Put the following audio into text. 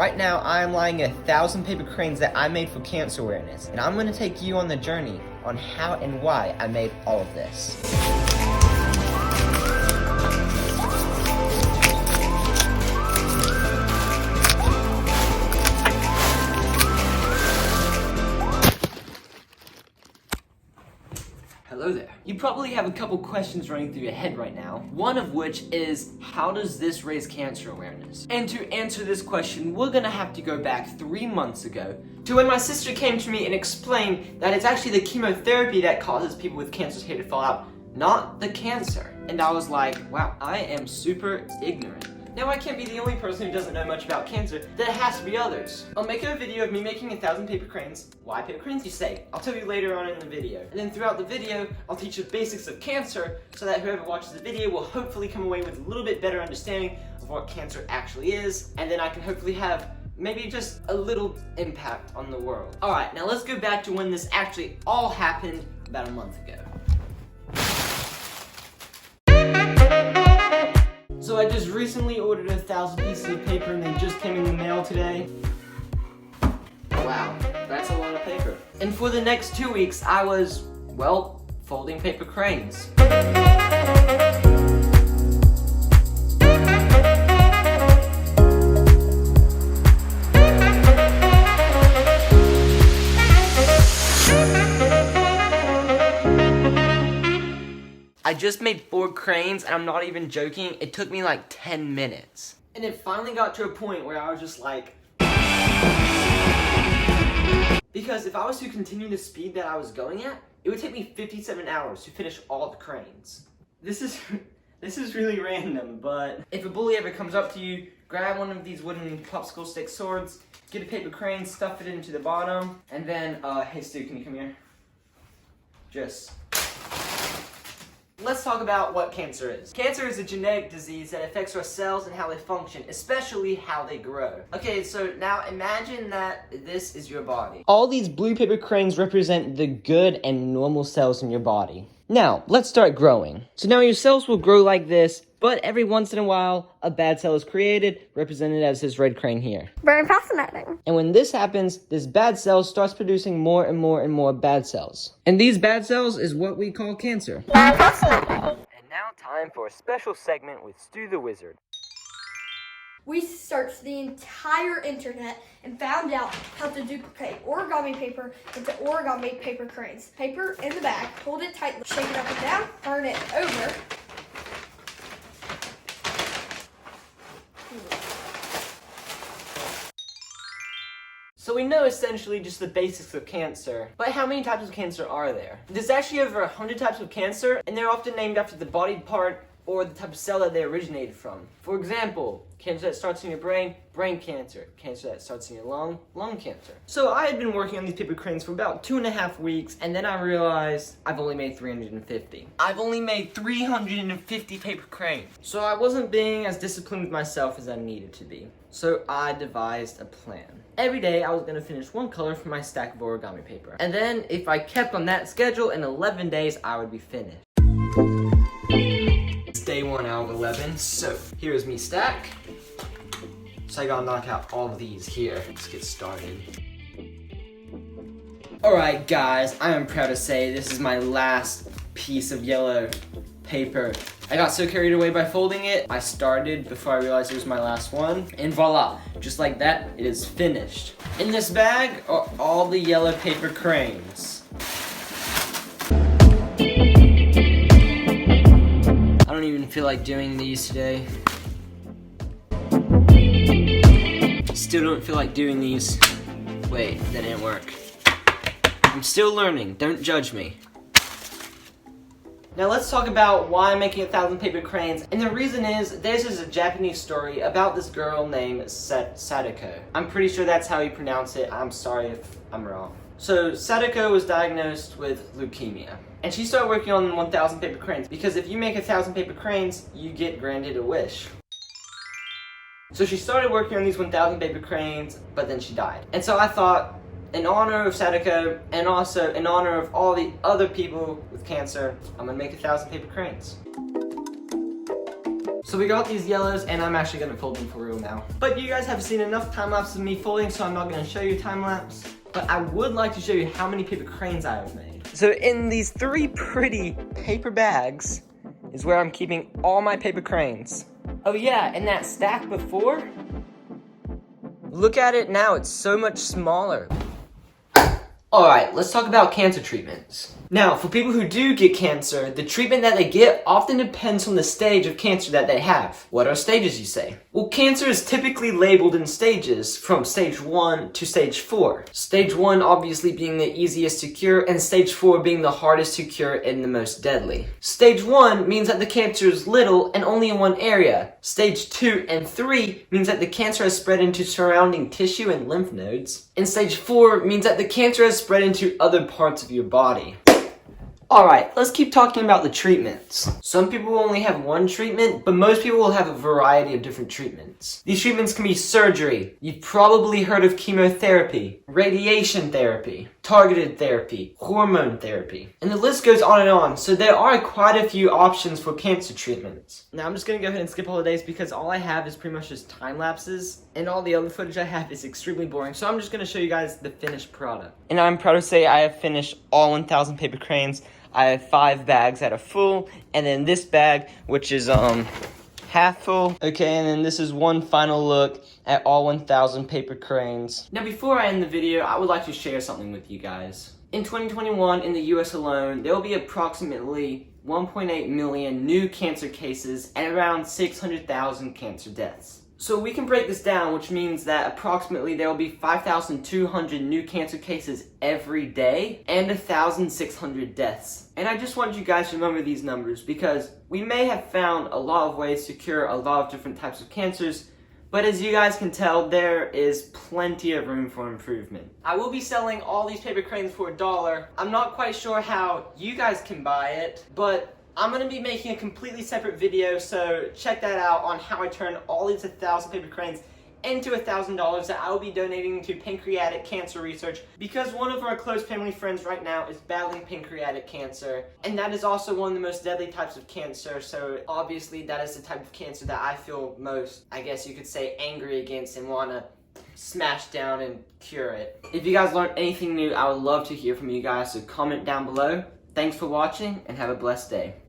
Right now, I am lining 1,000 paper cranes that I made for cancer awareness, and I'm going to take you on the journey on how and why I made all of this. Hello there. You probably have a couple questions running through your head right now, one of which is, how does this raise cancer awareness? And to answer this question, we're gonna have to go back 3 months ago to when my sister came to me and explained that it's actually the chemotherapy that causes people with cancer's hair to fall out, not the cancer. And I was like, wow, I am super ignorant. Now I can't be the only person who doesn't know much about cancer. There has to be others. I'll make a video of me making 1,000 paper cranes. Why paper cranes, you say? I'll tell you later on in the video. And then throughout the video, I'll teach the basics of cancer so that whoever watches the video will hopefully come away with a little bit better understanding of what cancer actually is. And then I can hopefully have maybe just a little impact on the world. Alright, now let's go back to when this actually all happened about a month ago. So I just recently ordered 1,000 pieces of paper and they just came in the mail today. Wow, that's a lot of paper. And for the next 2 weeks, I was, well, folding paper cranes. I just made 4 cranes, and I'm not even joking, it took me like 10 minutes. And it finally got to a point where I was just like... Because if I was to continue the speed that I was going at, it would take me 57 hours to finish all the cranes. This is really random, but if a bully ever comes up to you, grab one of these wooden popsicle stick swords, get a paper crane, stuff it into the bottom, and then, hey Stu, can you come here? Let's talk about what cancer is. Cancer is a genetic disease that affects our cells and how they function, especially how they grow. Okay, so now imagine that this is your body. All these blue paper cranes represent the good and normal cells in your body. Now, let's start growing. So now your cells will grow like this, but every once in a while, a bad cell is created, represented as this red crane here. Very fascinating. And when this happens, this bad cell starts producing more and more and more bad cells. And these bad cells is what we call cancer. Very fascinating. And now time for a special segment with Stu the Wizard. We searched the entire internet and found out how to duplicate origami paper into origami paper cranes. Paper in the bag, hold it tightly, shake it up and down, turn it over. So we know essentially just the basics of cancer, but how many types of cancer are there? There's actually over 100 types of cancer, and they're often named after the body part or the type of cell that they originated from. For example, cancer that starts in your brain, brain cancer. Cancer that starts in your lung, lung cancer. So I had been working on these paper cranes for about 2.5 weeks, and then I realized I've only made 350. I've only made 350 paper cranes. So I wasn't being as disciplined with myself as I needed to be. So I devised a plan. Every day I was gonna finish one color from my stack of origami paper. And then if I kept on that schedule, in 11 days I would be finished. It's day 1 out of 11, so here's me stack. So I gotta knock out all of these here. Let's get started. Alright guys, I am proud to say this is my last piece of yellow paper. I got so carried away by folding it, I started before I realized it was my last one, and voila, just like that, it is finished. In this bag are all the yellow paper cranes. I don't even feel like doing these today. Still don't feel like doing these. Wait, that didn't work. I'm still learning, don't judge me. Now let's talk about why I'm making 1,000 paper cranes, and the reason is, this is a Japanese story about this girl named Sadako. I'm pretty sure that's how you pronounce it, I'm sorry if I'm wrong. So Sadako was diagnosed with leukemia, and she started working on 1,000 paper cranes, because if you make 1,000 paper cranes, you get granted a wish. So she started working on these 1,000 paper cranes, but then she died. And so I thought, in honor of Sadako, and also in honor of all the other people with cancer, I'm gonna make 1,000 paper cranes. So we got these yellows, and I'm actually gonna fold them for real now. But you guys have seen enough time lapse of me folding, so I'm not gonna show you time lapse. But I would like to show you how many paper cranes I have made. So in these 3 pretty paper bags is where I'm keeping all my paper cranes. Oh yeah, and that stack before? Look at it now, it's so much smaller. Alright, let's talk about cancer treatments. Now, for people who do get cancer, the treatment that they get often depends on the stage of cancer that they have. What are stages, you say? Well, cancer is typically labeled in stages, from stage 1 to stage 4. Stage 1 obviously being the easiest to cure, and stage 4 being the hardest to cure and the most deadly. Stage 1 means that the cancer is little and only in one area. Stage 2 and 3 means that the cancer has spread into surrounding tissue and lymph nodes. And stage 4 means that the cancer has spread into other parts of your body. Alright, let's keep talking about the treatments. Some people only have one treatment, but most people will have a variety of different treatments. These treatments can be surgery. You've probably heard of chemotherapy, radiation therapy, targeted therapy, hormone therapy, and the list goes on and on, so there are quite a few options for cancer treatments. Now I'm just gonna go ahead and skip all the days because all I have is pretty much just time lapses, and all the other footage I have is extremely boring, so I'm just gonna show you guys the finished product. And I'm proud to say I have finished all 1,000 paper cranes. I have 5 bags that are full, and then this bag, which is half full. Okay, and then this is one final look at all 1,000 paper cranes. Now before I end the video, I would like to share something with you guys. In 2021, in the US alone, there will be approximately 1.8 million new cancer cases and around 600,000 cancer deaths. So we can break this down, which means that approximately there will be 5,200 new cancer cases every day and 1,600 deaths. And I just want you guys to remember these numbers because we may have found a lot of ways to cure a lot of different types of cancers, but as you guys can tell, there is plenty of room for improvement. I will be selling all these paper cranes for $1. I'm not quite sure how you guys can buy it, but I'm going to be making a completely separate video, so check that out on how I turn all these 1,000 paper cranes into $1,000 that I will be donating to pancreatic cancer research because one of our close family friends right now is battling pancreatic cancer, and that is also one of the most deadly types of cancer, so obviously that is the type of cancer that I feel most, I guess you could say, angry against and want to smash down and cure it. If you guys learned anything new, I would love to hear from you guys, so comment down below. Thanks for watching and have a blessed day.